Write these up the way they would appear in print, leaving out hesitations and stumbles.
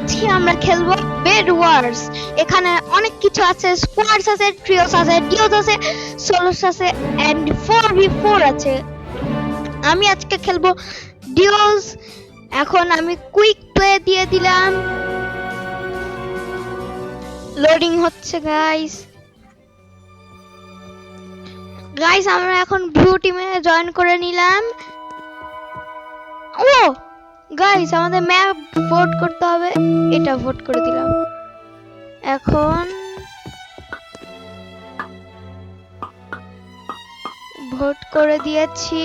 আজকে আমরা খেলবো বেড ওয়ার্স। এখানে অনেক কিছু আছে, স্কোয়াডস আছে, ট্রিওস আছে, ডিওস আছে, সোলোস আছে এন্ড 4v4 আছে। আমি আজকে খেলবো ডিওস। এখন আমি কুইক প্লে দিয়ে দিলাম, লোডিং হচ্ছে গাইস। আমরা এখন ব্লু টিমে জয়েন করে নিলাম। ও গাইস, আমাদের ম্যাপ ভোট করতে হবে, এটা ভোট করে দিলাম। এখন ভোট করে দিয়েছি।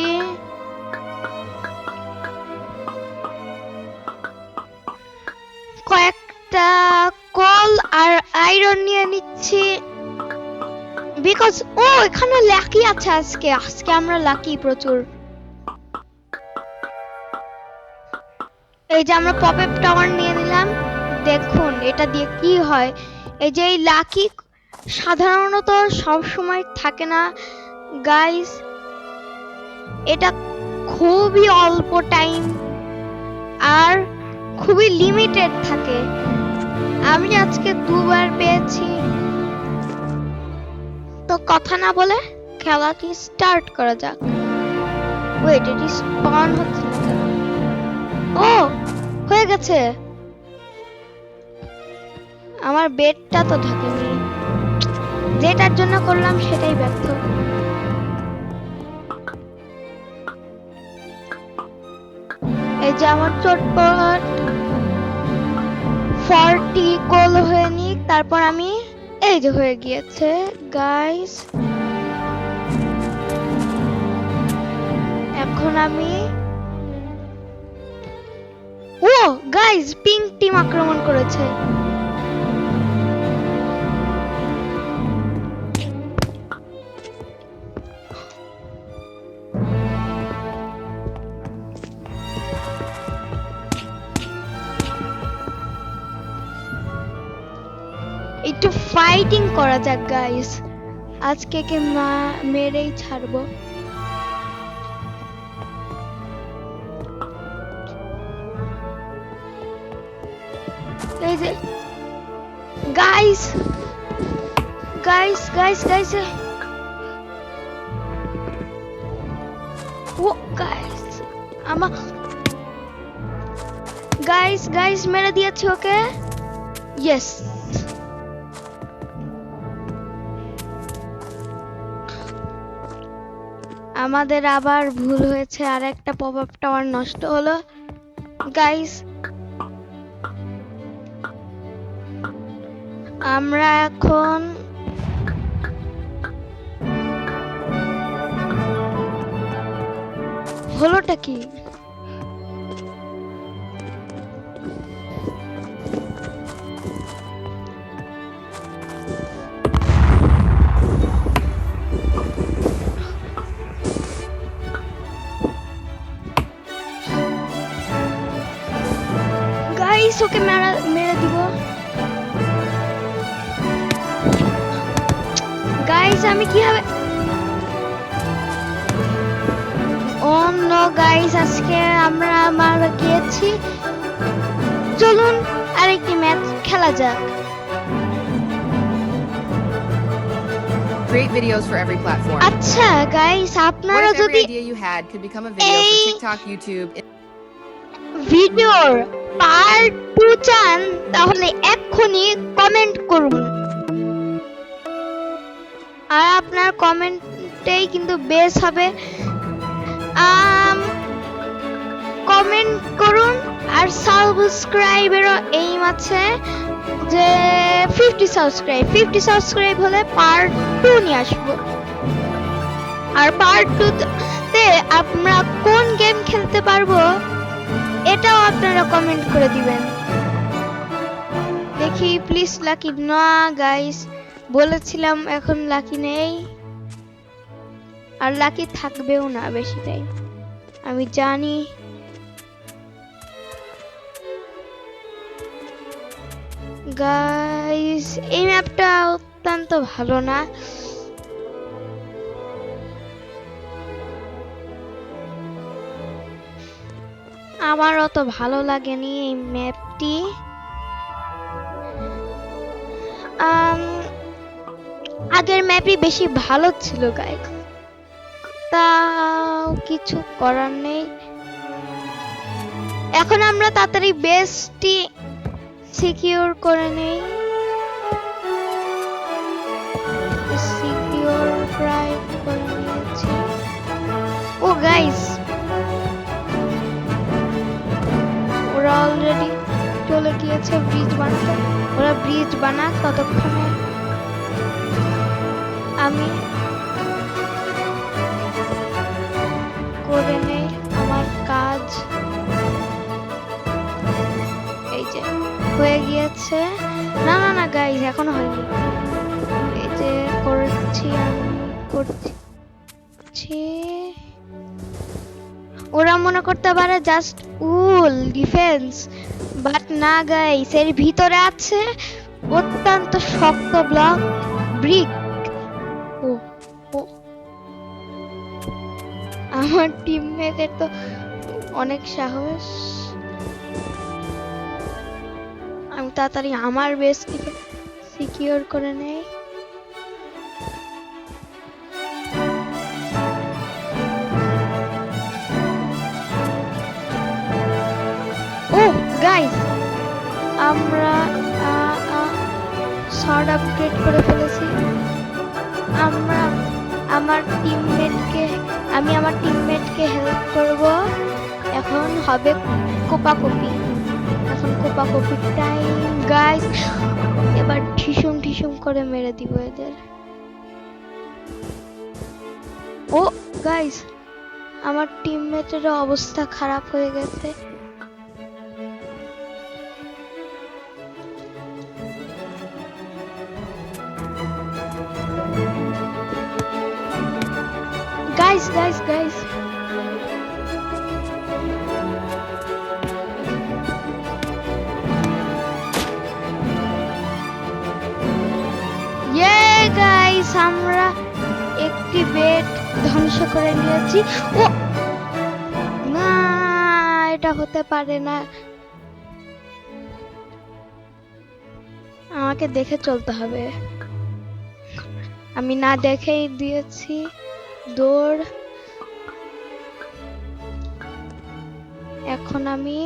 কয়েকটা কল আর আয়রন নিয়ে নিচ্ছি বিকজ এখানে লাকি আছে। আজকে আমরা লাকি প্রচুর। এই যে আমরা পপ আপ টাওয়ার নিয়ে নিলাম, দেখুন এটা দিয়ে কি হয়। এই যে এই লাকি সাধারণত সব সময় থাকে না গাইস, এটা খুবই অল্প টাইম আর খুবই লিমিটেড থাকে। আমি আজকে দুবার পেয়েছি। তো কথা না বলে খেলাটি স্টার্ট করা যাক। ওয়েট, এটি স্পন হচ্ছে না কেন? ও হয়ে গেছে। আমার বেডটা তো থাকেনি, যেটার জন্য করলাম সেটাই ব্যর্থ। এই যে আমার চটপট 40 কল হয়ে নিক, তারপর আমি এই যে হয়ে গিয়েছে গাইস। এখন আমি গাইস, পিঙ্ক টিম আক্রমণ করেছে। একটু ফাইটিং করা যাক গাইস, আজকে কে মেরেই ছাড়বো। এই যে guys guys guys guys guys আমার গাইস মেরে দিয়েছি ওকে। ইয়েস, আমাদের আবার ভুল হয়েছে, আর একটা পপ আপ টাওয়ার নষ্ট হলো গাইস। আমরা এখন হলোটা কি? গাইস ওকে মেরে দিব গাইস। আমি কিভাবে অন্য গাইস, আজকে আমরা মারা গিয়েছি। চলুন আরেকটি ম্যাচ খেলা যাক। Create videos for every platform. আচ্ছা গাইস, আপনারা What if যদি every idea you had could become a video for TikTok, YouTube? ভিডিওর পার্ট 2 চান, তাহলে এক্ষুনি কমেন্ট করুন। আর আপনার কমেন্টেই কিন্তু বেস হবে। কমেন্ট করুন আর সাবস্ক্রাইবেরও এইম আছে যে 50 সাবস্ক্রাইব হলে পার্ট 2 নিয়ে আসবো। আর পার্ট 2 তে আমরা কোন গেম খেলতে পারবো এটাও আপনারা কমেন্ট করে দিবেন। দেখি প্লিজ লাকি না গাইস, বলেছিলাম এখন লাকি নেই আর লাকি থাকবেও না বেশি টাইম, আমি জানি। গাইস এই ম্যাপটা অত্যন্ত ভালো না, আমার অত ভালো লাগেনি এই ম্যাপটি। আগের ম্যাপই বেশি ভালো ছিল গাইস, তাও কিছু করার নেই। এখন আমরা তাড়াতাড়ি বেসটি সিকিউর করে নেই। সিকিউর প্রায় করে নিয়েছি। ও গাইস, ওরা অলরেডি চলে গিয়েছে ব্রিজ বানাতে। ওরা ব্রিজ বানাক, ততক্ষণে আমি করে নেই আমার কাজ। এই যে হয়ে গিয়েছে। না না না গাইস, এখনো হয়নি। এই যে করছি, আমি করছি। ওরা মনে করতে পারে জাস্ট উল ডিফেন্স, বাট না গাইস, এর ভিতরে আছে অত্যন্ত শক্ত ব্লক ব্রিক। ও ও আমার টিমমেটের তো অনেক সাহস। আমি তাড়াতাড়ি আমার বেসটিকে সিকিউর করে নেই। ও গাইস, আমরা শর্ট আপগ্রেড করে ফেলেছি। আমরা আমি আমার টিমমেটকে হেল্প করব। এখন হবে কোপাকুপি। এখন কোপাকুপির টাইম গাইস। এবার ঠিসুম ঠিসুম করে মেরে দিব এদের। ও গাইস, আমার টিমমেটের অবস্থা খারাপ হয়ে গেছে। গাইস গাইস, আমরা একটি বেড ধ্বংস করে নিয়েছি। ও না, এটা হতে পারে না। আমাকে দেখে চলতে হবে। আমি না দেখেই দিয়েছি দৌড়। এখন আমি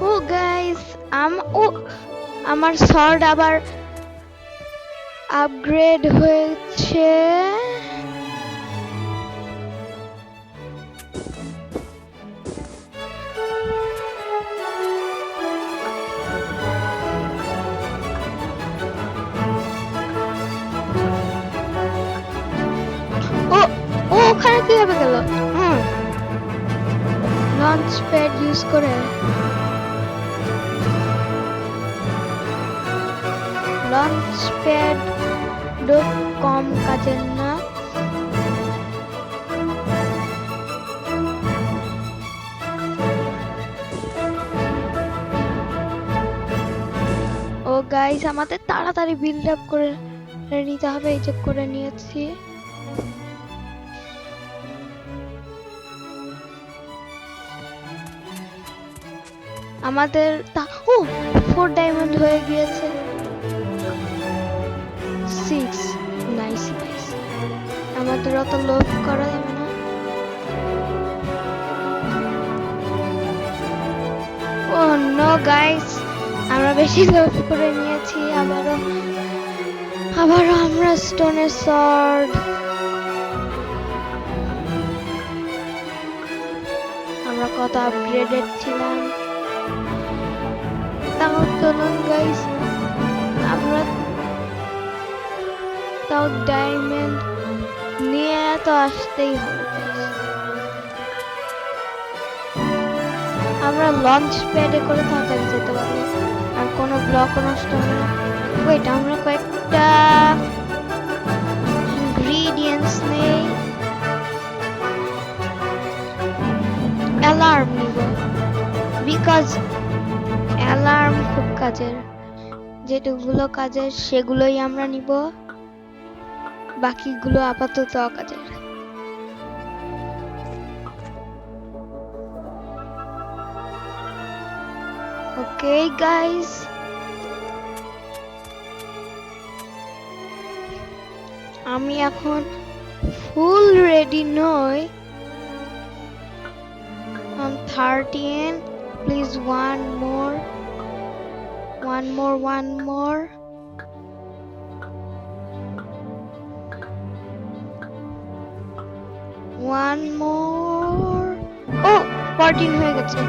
ও গাইস, আমার শর্ট আবার আপগ্রেড হয়েছে। ওখানে কিভাবে গেল? লঞ্চ প্যাড ইউজ করে। লঞ্চ প্যাড কম কাজের না। ও গাইস, আমাদের তাড়াতাড়ি বিল্ড আপ করে নিতে হবে। এই যে করে নিয়েছি। আমাদের 4 ডায়মন্ড হয়ে গিয়েছে। 6 নাইস। আমাদের অত লোভ করা যাবে না। ও নো গাইস, আমরা বেশি লোভ করে নিয়েছি। আবারও আমরা স্টোনের সর্ড। আমরা কত আপগ্রেডেড ছিলাম। তাও চলুন গাইস, আমরা তাও ডায়মন্ড নিয়ে তো আসতেই হবে। আমরা লঞ্চ প্যাডে করে তাড়াতাড়ি যেতে পারবো, আর কোনো ব্লক নষ্ট হবে না। ওয়েট, আমরা কয়েকটা ইনগ্রিডিয়েন্টস নেই। অ্যালার্ম নিব, বিকজ অ্যালার্ম খুব কাজের। যেগুলো কাজের সেগুলোই আমরা নিব। বাকিগুলো আপাতত অকাজের। ওকে গাইস, আমি এখন ফুল রেডি নই। I'm 13. Please one more. One more. One more. Oh, 14 হয়ে গেছে।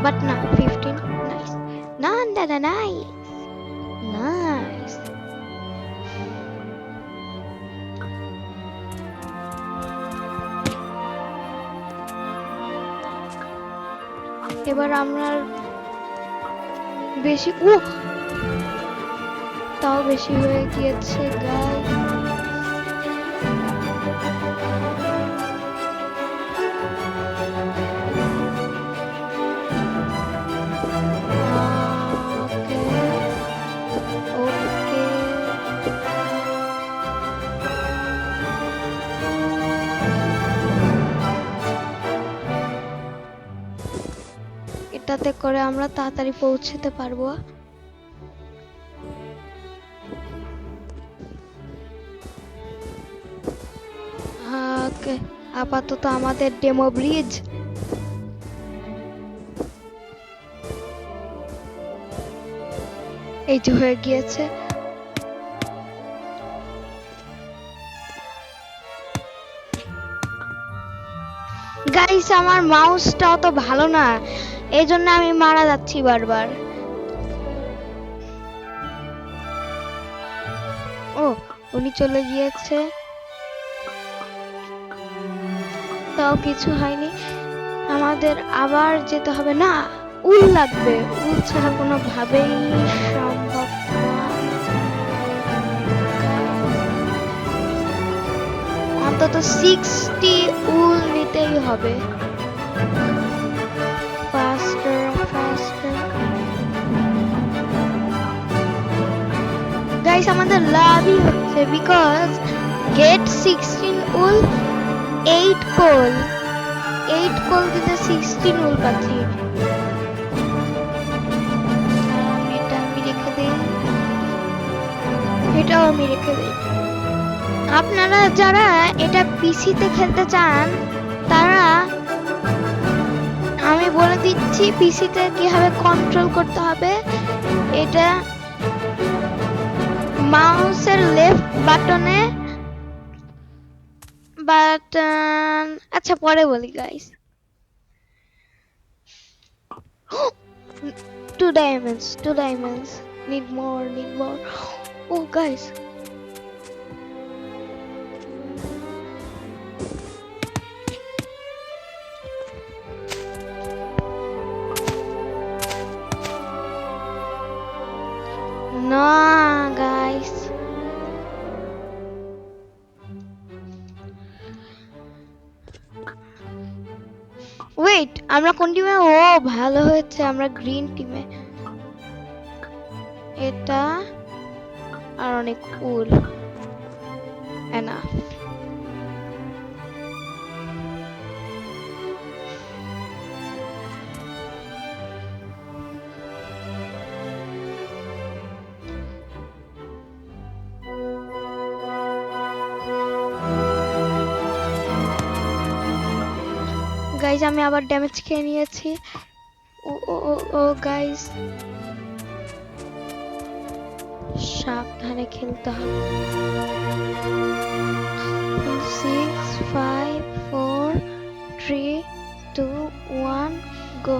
But না, 15. Nice. না, nice. Nice. এবার আমরা বেশি তাও বেশি হয়ে গিয়েছে গাইস। এটাতে করে আমরা তাড়াতাড়ি পৌঁছতে পারবো। ওকে, আপাতত আমাদের ডেমো ব্রিজ। এই যে হয়ে গিয়েছে। গাইস, আমার মাউসটা অত ভালো না, এই জন্য আমি মারা যাচ্ছি বারবার। ও, উনি চলে গিয়েছে, তাও কিছু হয়নি। আমাদের আবার যেতে হবে। না, উল লাগবে, উল ছাড়া কোনো ভাবেই সম্ভব না। অন্তত 60 উল নিতেই হবে। Faster. গাইস, আমাদের লাভই হচ্ছে, বিকজ গেট 16 উল 8 কোল। 8 কোল দিতে 16 উল পাচ্ছি। এটাও আমি রেখে দিই। আপনারা যারা এটা পিসিতে খেলতে চান, তারা, আমি বলে দিচ্ছি পিসিতে কিভাবে কন্ট্রোল করতে হবে। এটা মাউসের লেফট বাটনে আচ্ছা পরে বলি guys. 2 diamonds. Need more. Oh guys, no guys, wait, আমরা কোন টিমে? ও ভালো হয়েছে, আমরা গ্রিন টিমে। এটা আর অনেক উল এনাফ। গাইজ, আমি আবার ড্যামেজ খেয়ে নিয়েছি। ও গাইজ, সাবধানে খেলতে হবে। 6 5 4 3 2 1 গো।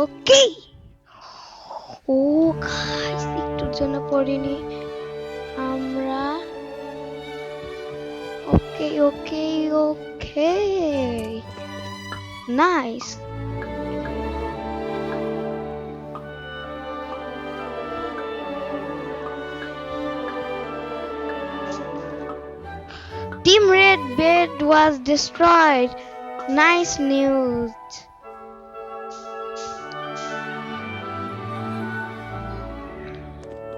ওকে, ও গাইস, একটুর জন্য পড়িনি আমরা। ওকে Nice. Team Red bed was destroyed. Nice news.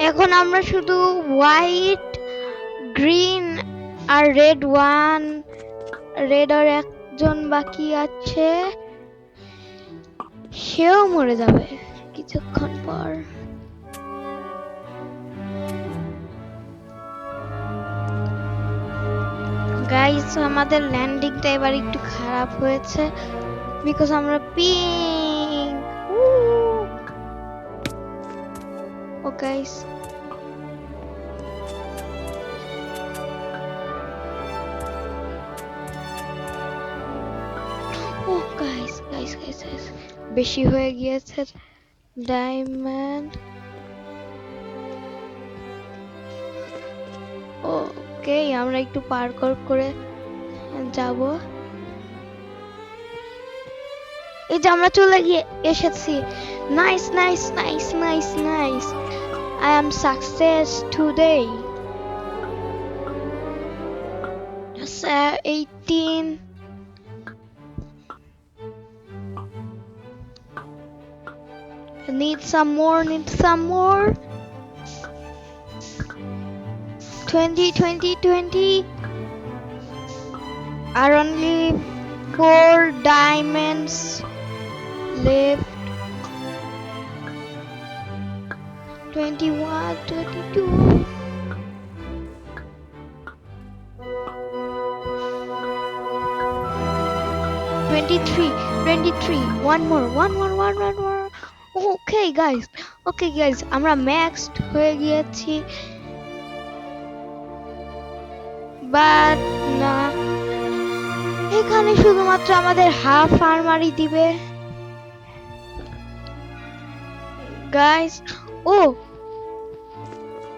এখন আমরা শুধু হোয়াইট, গ্রিন আর রেড আর একজন বাকি আছে, সেও মরে যাবে কিছুক্ষণ পর। গাইস আমাদের ল্যান্ডিংটা এবার একটু খারাপ হয়েছে বিকজ আমরা পিঙ্ক। ও গাইস গাইস বেশি হয়ে গিয়েছে ডায়মন্ড। ওকে আমরা একটু পার্কর করে যাব। এই যে আমরা চলে গিয়ে এসেছি। Nice nice nice nice nice, I am success today. 18 need some more 20 are only 4 diamonds left. 21 22 23 one more okay guys আমরা ম্যাক্সড হয়ে গিয়েছি বাট না, এখানে শুধুমাত্র আমাদের হাফ আর্মারি দিবে গাইস। ও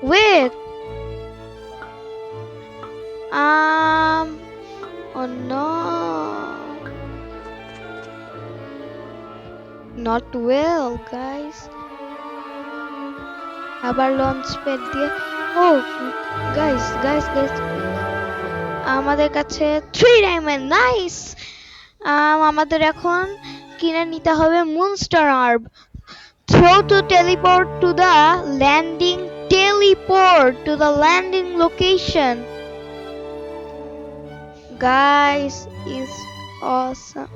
wait oh no, not well guys। আবার লঞ্চ প্যাড দিয়ে গাইস আমাদের কাছে 3 ডায়মন্ড। নাইস। আমাদের এখন কিনে নিতে হবে moonstar orb. Throw to teleport to the landing location. Guys is awesome।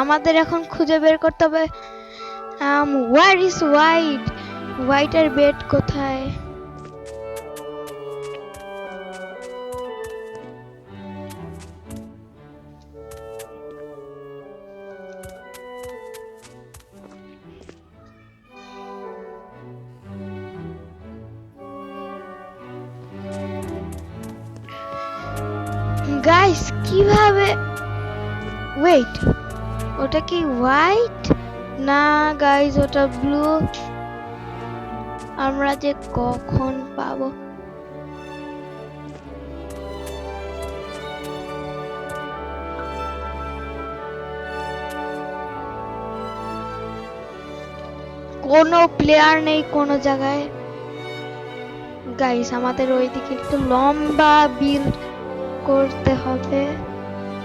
আমাদের এখন খুঁজে বের করতে হবে where is হোয়াইটের বেড কোথায়। গাইস কিভাবে, ওয়েট ওটা কি হোয়াইট না গাইস ওটা ব্লু, আমরা যে কখন পাবো। কোনো প্লেয়ার নেই কোনো জায়গায় গাইস, আমাদের ওইদিকে একটু লম্বা বিল্ড করতে হবে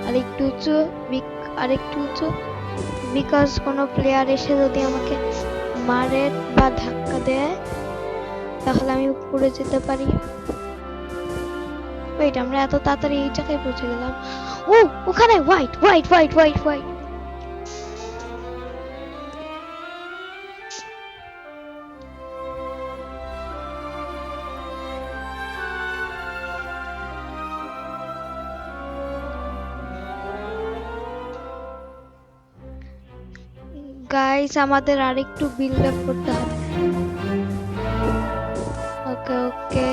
আর একটু উঁচু বিকজ কোনো প্লেয়ার এসে যদি আমাকে মারে বা ধাক্কা দেয় তাহলে আমি উপরে যেতে পারি। ওয়েট আমরা এত তাড়াতাড়ি এই জায়গায় পৌঁছে গেলাম। ওখানে হোয়াইট। গাইস আমাদের আরেকটু বিল্ড আপ করতে হবে। ওকে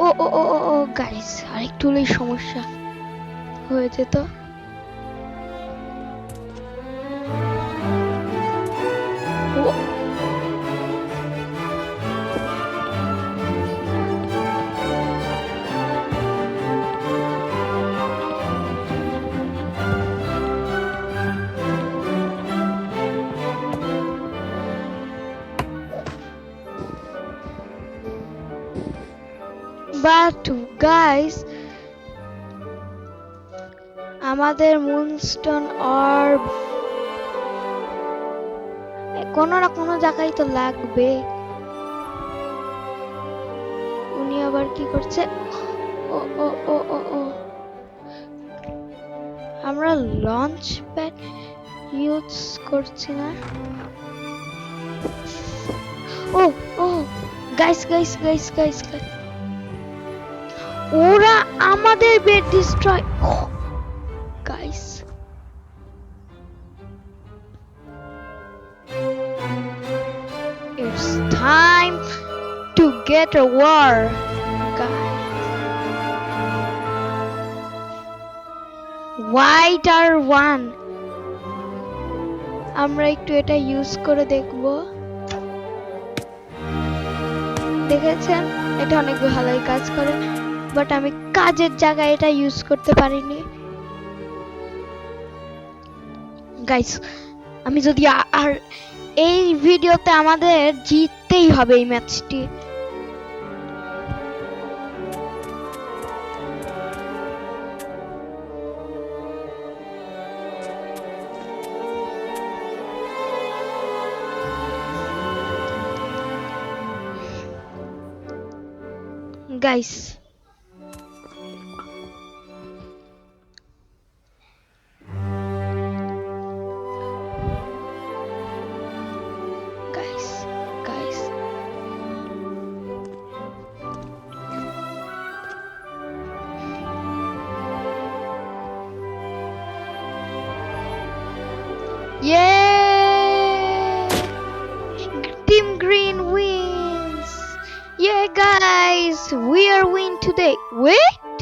ও ও ও ও গাইস, আরেকটু হলেই সমস্যা হয়ে যেত। ও, বাট গাইস, আমাদের মুনস্টোন অর্ব কোনো না কোনো জায়গায় তো লাগবে। উনি আবার কি করছে? ও ও ও ও ও আমরা লঞ্চ প্যাড ইউজ করছি না। ও ও guys guys guys guys guys, ওরা আমাদের bed destroy. Guys, it's time to get a war, guys. White R1, আমরা একটু এটা ইউজ করে দেখব। দেখেছেন, এটা অনেক ভালোই কাজ করে, বাট আমি কাজের জায়গায় এটা ইউজ করতে পারিনি। গাইস, আমি যদি আর এই ভিডিওতে আমাদের জিততেই হবে এই ম্যাচটি। Guys, guys, guys, yay! Team Green wins! Yeah, guys, we are win today. Wait,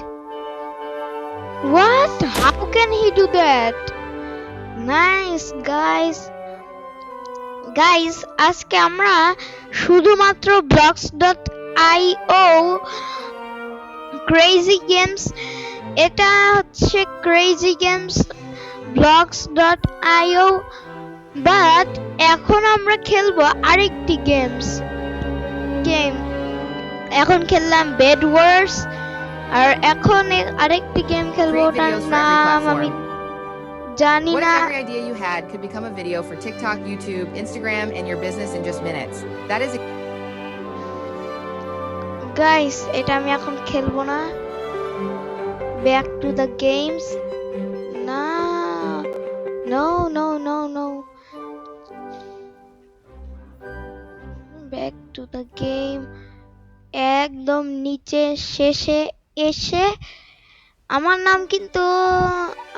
what? How can he do that? Nice, guys. Guys, আজকে আমরা শুধুমাত্র blocks.io crazy games, এটা হচ্ছে crazy games blocks.io, বাট এখন আমরা খেলবো আরেকটি গেম। এখন খেললাম বেড ওয়ার্স, আর এখন আরেকটি গেম খেলবো, Create ওটার videos for every নাম platform. আমি জানি What না। if every idea you had could become a video for TikTok, YouTube, Instagram, and your business in just minutes? That is guys, এটা আমি এখন খেলবো না। Back to the games. না, no no no no, back to the game. একদম নিচে শেষে এসে আমার নাম কিন্তু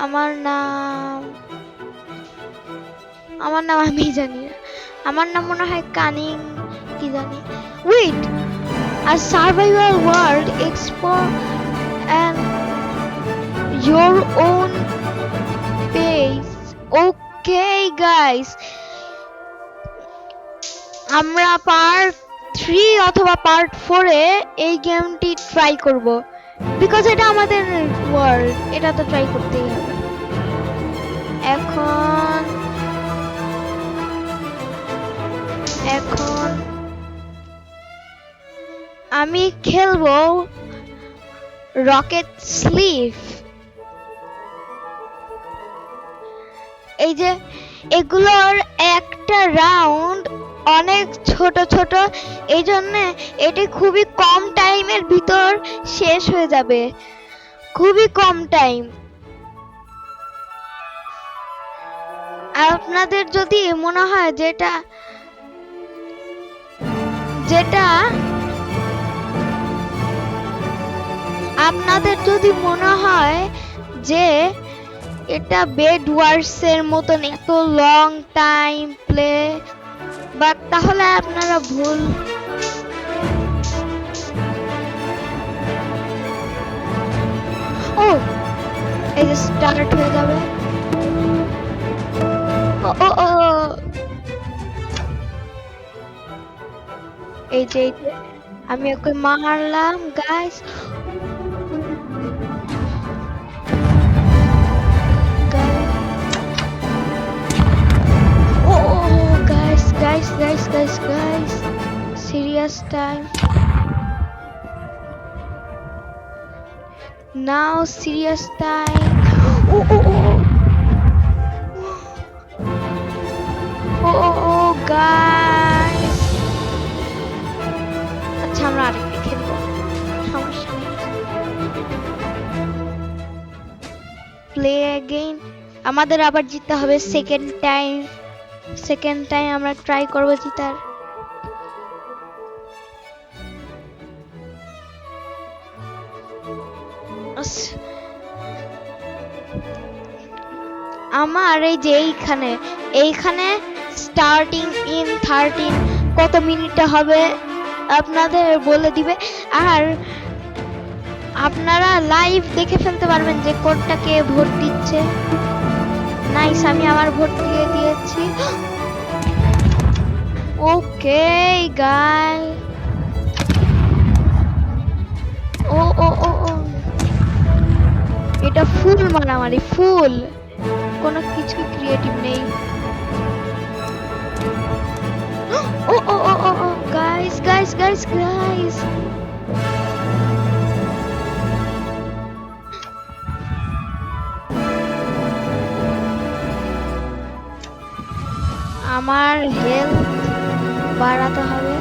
আমার নাম আমি জানি না। আমার নাম মনে হয় কানিং কি জানি। Wait, a survival world explore and your own pace. Okay guys, আমরা পার্ট 3 অথবা পার্ট 4 এ এই গেমটি ট্রাই করব, বিকজ এটা আমাদের ওয়ার্ল্ড, এটা তো ট্রাই করতেই হবে। এখন আমি খেলবো রকেট স্লিভ। এই যে এগুলোর একটা রাউন্ড অনেক ছোট ছোট, এই জন্য এটি খুবই কম টাইমের ভিতর শেষ হয়ে যাবে, খুবই কম টাইম। আপনাদের যদি মনে হয় যেটা আপনাদের যদি মনে হয় যে এটা বেড ওয়ার্সের মতন এত লং টাইম প্লে, বাট তাহলে আপনারা ভুল। স্টার্ট হয়ে যাবে। ও ও ও এই যে আমি ওকে মারলাম গাইস। ও guys guys guys guys guys, serious time now, serious time. ও ও ও ও ও গাইস, আচ্ছা আমরা আরেকটা খেলবো, সমস্যা নেই। প্লে अगेन, আমাদের আবার জিততে হবে সেকেন্ড টাইম আমরা ট্রাই করব জিতার। আমার এই যে এইখানে স্টার্টিং ইন 13 কত মিনিটে হবে আপনাদের বলে দিবে, আর আপনারা লাইভ দেখে ফেলতে পারবেন যে কোনটা কে ভোট দিচ্ছে। নাইস, আমি আমার ভোট দিয়ে দিয়েছি। ওকে গাই, ও ও ও ও এটা ফুল মারামারি, ফুল, কোনো কিছু ক্রিয়েটিভ নেই। ও ও ও ও ও গাইস গাইস গাইস গাইস, আমার হেলথ বাড়াতে হবে।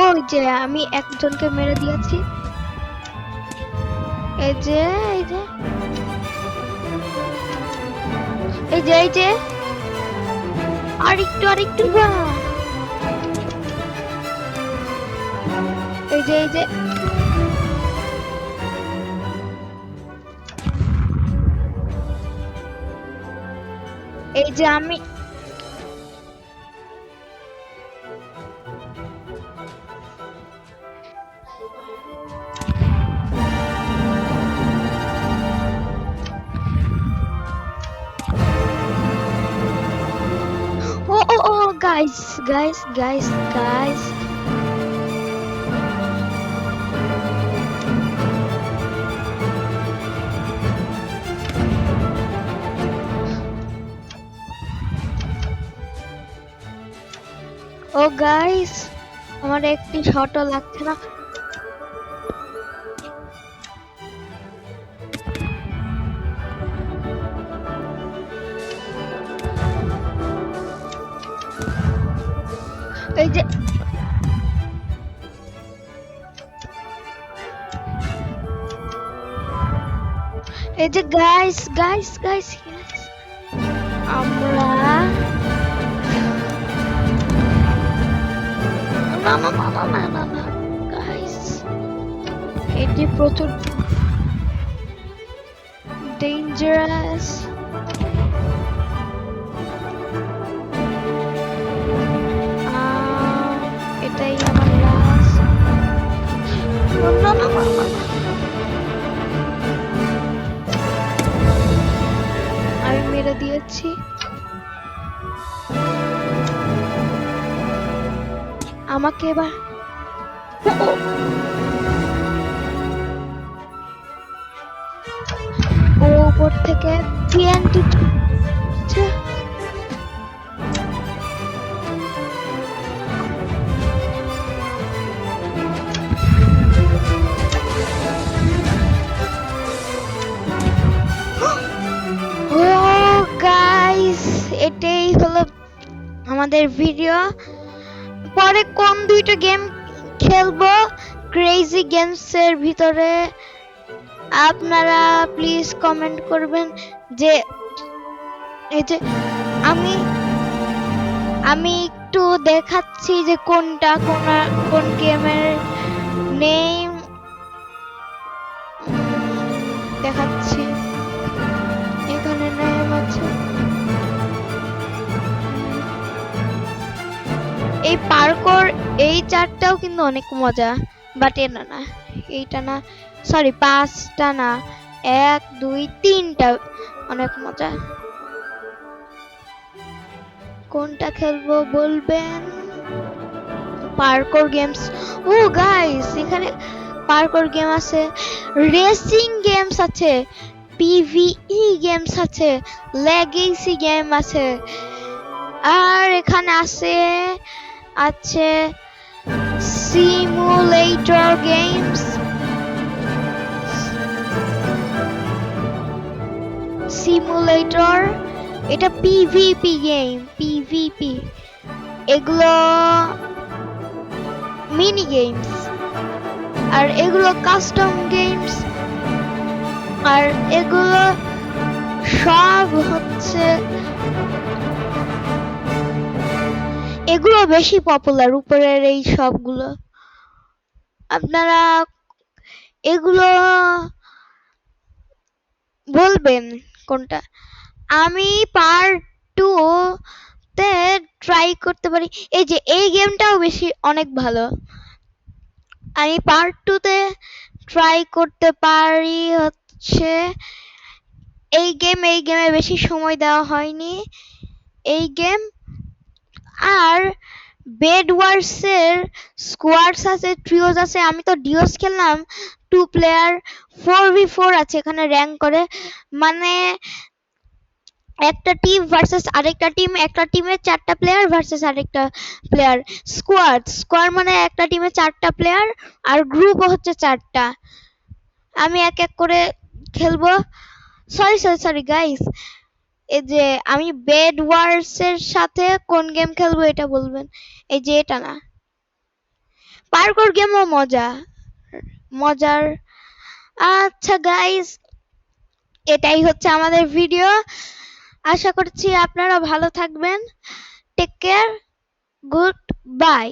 ওই যে আমি একজনকে মেরে দিয়েছি, এই যে এই যে এই যে এই যে আরেকটু এই যে এই যে এই যে আমি oh guys. Oh guys, আমার একটি শটও লাগছে না। এই যে guys আমরা না গাইস, এটি প্রচুর ডেঞ্জারাস। এটাই আমার লাস্ট। না আমি মেরে দিয়েছি। আমাকে এবার ও উপর থেকে TNT এটাই হলো আমাদের ভিডিও। পরে কোন দুইটা গেম খেলবো ক্রেজি গেমস এর ভিতরে আপনারা প্লিজ কমেন্ট করবেন। যে এই যে আমি একটু দেখাচ্ছি যে কোন গেমের নেম দেখাচ্ছি, এখানে নেম আছে। এই পার্কর এই চারটাও কিন্তু অনেক মজা, বাট এটা না, এইটা না, সরি 5টা না, এক দুই তিনটা অনেক মজা। কোনটা খেলবো বলবেন? Parkour games. ও গাইস, এখানে পার্কোর গেম আছে, রেসিং গেমস আছে, পিভিই গেমস আছে, লেগেসি গেম আছে, আর এখানে আছে সিমুলেটর গেমস, সিমুলেটর, এটা পিভিপি গেম, পিভিপি, এগুলো মিনি গেমস, আর এগুলো কাস্টম গেমস, আর এগুলো সব হচ্ছে, এগুলো বেশি পপুলার উপরের এই সবগুলো। আপনারা এগুলো বলবেন কোনটা। আমি পার্ট 2 তে ট্রাই করতে পারি, এই যে এই গেমটাও বেশি অনেক ভালো। আমি পার্ট 2 তে ট্রাই করতে পারি হচ্ছে এই গেমে বেশি সময় দেওয়া হয়নি এই গেম। আর বেড ওয়ার্স এর স্কোয়াডস আছে, ট্রিওস আছে, আমি তো ডিওস খেললাম 2 প্লেয়ার, 4v4 আছে, এখানে র্যাঙ্ক করে, মানে একটা টিম ভার্সেস আরেকটা টিম, একটা টিমে 4টা প্লেয়ার ভার্সেস আরেকটা প্লেয়ার। স্কোয়াড মানে একটা টিমে 4টা প্লেয়ার, আর গ্রুপও হচ্ছে 4টা। আমি এক এক করে খেলবো। সরি গাইস, এই যে আমি বেড ওয়ার্স এর সাথে কোন গেম খেলবো এটা বলবেন। এই যে এটা না, পার্কোর গেমও মজার। আচ্ছা গাইস, এটাই হচ্ছে আমাদের ভিডিও। আশা করছি আপনারা ভালো থাকবেন। Take care, good by.